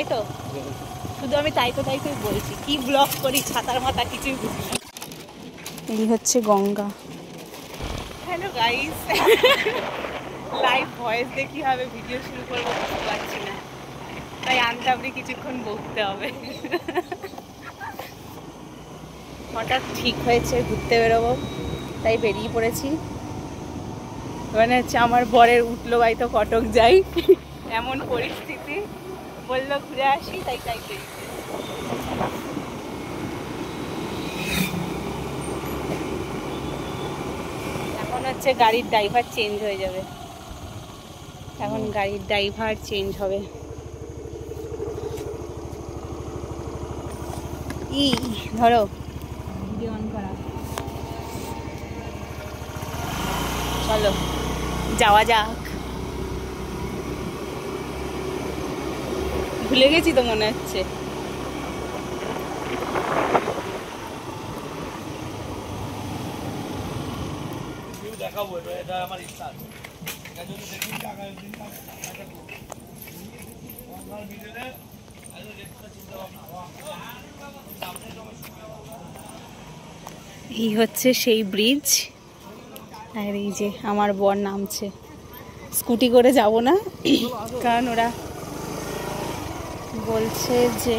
তাই তো? শুধু আমি তাই তো বলছি, কি ব্লগ করি ছাতার মাথা কিছুই বুঝি না। এই হচ্ছে Ganga. Hello guys, live voice দিয়ে কীভাবে ভিডিও শুরু করবো বুঝতে পারছি না, তাই আনতাবড়ি কিছুক্ষণ বলতে হবে। হঠাৎ ঠিক হয়েছে ঘুরতে বেরোবো, তাই বেরিয়ে পড়েছি। মানে হচ্ছে আমার বরের উঠলো বাই তো কটক যাই, এমন পরিস্থিতি, বললো ঘুরে আসি, তাই বেরিয়েছি। এখন হচ্ছে গাড়ির ড্রাইভার চেঞ্জ হয়ে যাবে, এখন গাড়ির ড্রাইভার চেঞ্জ হবে। ধরো ভিডিও অন করা, চলো যাওয়া যাক। ভুলে গেছি তো মনে হচ্ছে। এই হচ্ছে সেই ব্রিজ, আর এই যে আমার বর নামছে। স্কুটি করে যাব না, কারণ ওরা বলছে যে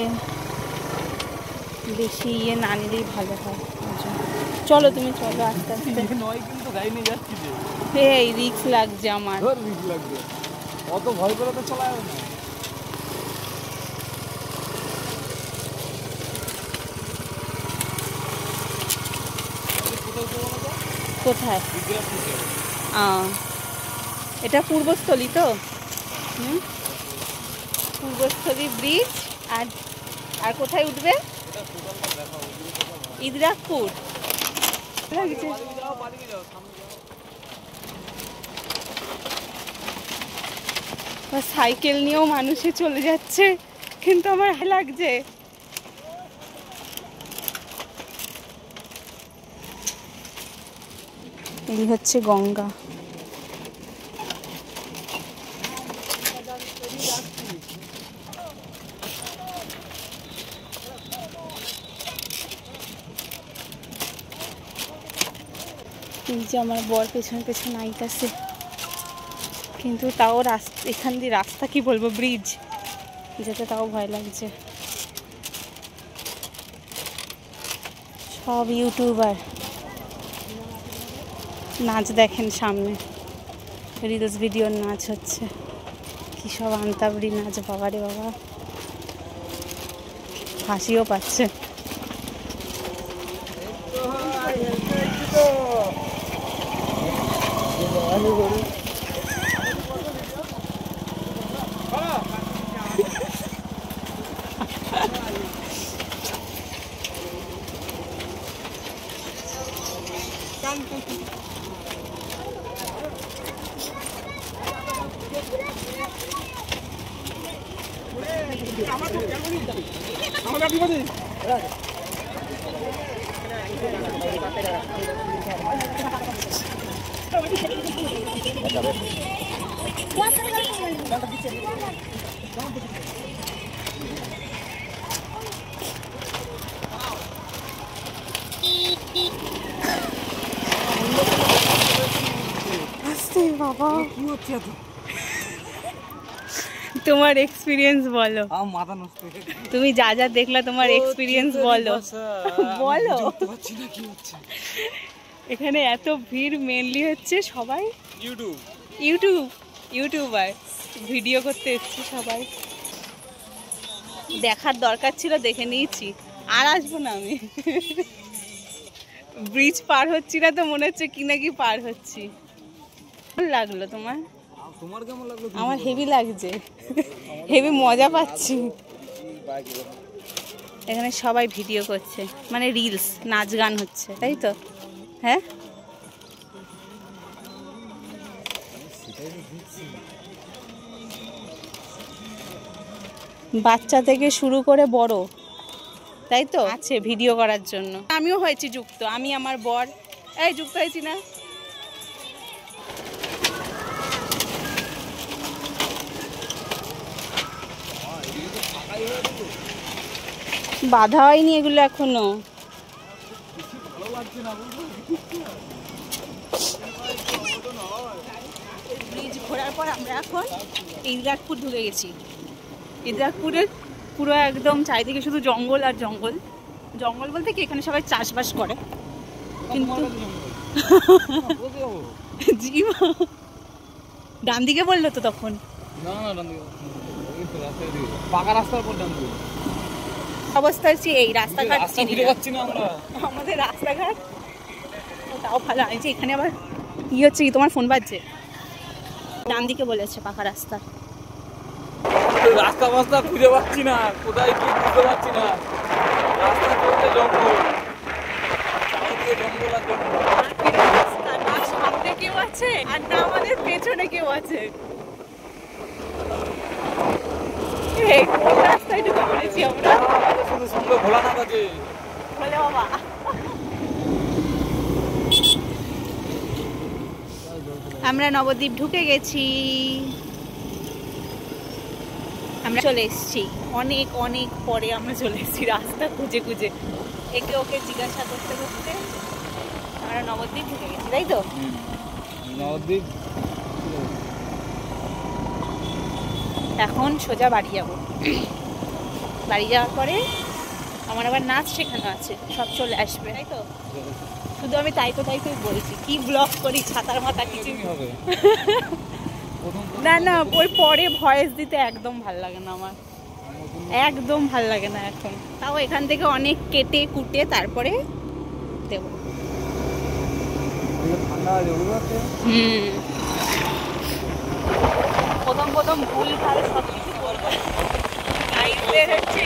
বেশি ইয়ে না নিলেই ভালো হয়। চলো তুমি চলো আস্তে আস্তে। এই রিস্ক লাগছে আমার, অত ভয় করে তো চলা যাবে না। কোথায়? এটা পূর্বস্থলী তো? পূর্বস্থলী ব্রিজ। আর আর কোথায় উঠবে? ইদ্রাকপুর। সাইকেল নিয়েও মানুষে চলে যাচ্ছে, কিন্তু আমার লাগছে। এই হচ্ছে গঙ্গা। এই যে আমার বর পেছন পেছন আইতাছে, কিন্তু তাও রাস্তা, এখান দিয়ে রাস্তা কি বলবো, ব্রিজ যেতে তাও ভয় লাগছে। সব ইউটিউবার নাচ দেখেন সামনে, রিলস ভিডিওর নাচ হচ্ছে, কি সব আনতাবড়ি নাচ, বাবারে বাবা, হাসিও পাচ্ছে। বাবা কি হচ্ছে? তোমার এক্সপিরিয়েন্স বলো। মাথা নষ্ট, তুমি যা যা দেখলা তোমার এক্সপিরিয়েন্স বলো। বলো এখানে এত ভিড় মেনলি হচ্ছে সবাই ইউটিউবার ভিডিও করতে এসছে সবাই। দেখার দরকার ছিল, দেখে নিয়েছি, আর আসবো না আমি। ব্রিজ পার হচ্ছি না তো মনে হচ্ছে কি নাকি পার হচ্ছি। কেমন লাগলো তোমার? তোমার কেমন লাগলো? আমার হেভি লাগছে, হেভি মজা পাচ্ছি। এখানে সবাই ভিডিও করছে, মানে রিলস, নাচ গান হচ্ছে, তাই তো? হ্যাঁ, বাচ্চা থেকে শুরু করে বড়, তাই তো আছে ভিডিও করার জন্য। আমিও হয়েছি যুক্ত, আমি আমার বর এই যুক্ত হয়েছি না। বাধা হয়নি এগুলো এখনো। ব্রিজ ঘোরার পর আমরা এখন ইন্দ্রাকপুর ঢুকে গেছি। ইন্দ্রাকপুরের পুরো একদম চারিদিকে শুধু জঙ্গল আর জঙ্গল। জঙ্গল বলতে কি এখানে সবাই চাষবাস করে, কিন্তু ডান দিকে বললো তো তখন। পাকা রাস্তার পর ডান দিকে অবস্থা হচ্ছে এই রাস্তাঘাট আমাদের রাস্তাঘাট তাও ভালো আছে। এখানে আবার কি হচ্ছে কি, তোমার ফোন বাজছে? ডান দিকে বলেছে পাকা রাস্তা। রাস্তা মাস্তা খুঁজে পাচ্ছি না, কোথায় কি বুঝতে পারছি না। রাস্তা চলতে জঙ্গল, চারিদিকে জঙ্গল আর জঙ্গল। না সামনে কেউ আছে আর না আমাদের পেছনে কেউ আছে। কোন রাস্তায় ঢুকে পড়েছি আমরা? শুধু সঙ্গে ভোলানাথ আছে। বলে বাবা আমরা নবদ্বীপ ঢুকে গেছি। আমরা চলে এসেছি অনেক অনেক পরে, আমরা চলে এসেছি রাস্তা খুঁজে খুঁজে, একে ওকে জিজ্ঞাসা করতে করতে আমরা নবদ্বীপ ঢুকে গেছি, তাই তো? নবদ্বীপ এখন সোজা বাড়ি যাব। বাড়ি যাওয়ার পরে আমার আবার নাচ শেখানো আছে, সব চলে আসবে, তাই তো? শুধু আমি তাই তো বলছি, কি ব্লগ করি ছাতার মাথা কিছু হবে। না না, ওই পরে ভয়েস দিতে একদম ভাল লাগে না আমার, একদম ভাল লাগে না এখন। তাও এখান থেকে অনেক কেটে কুটে তারপরে দেব। প্রথম ভুল ভাল সব কিছু করবো, হচ্ছে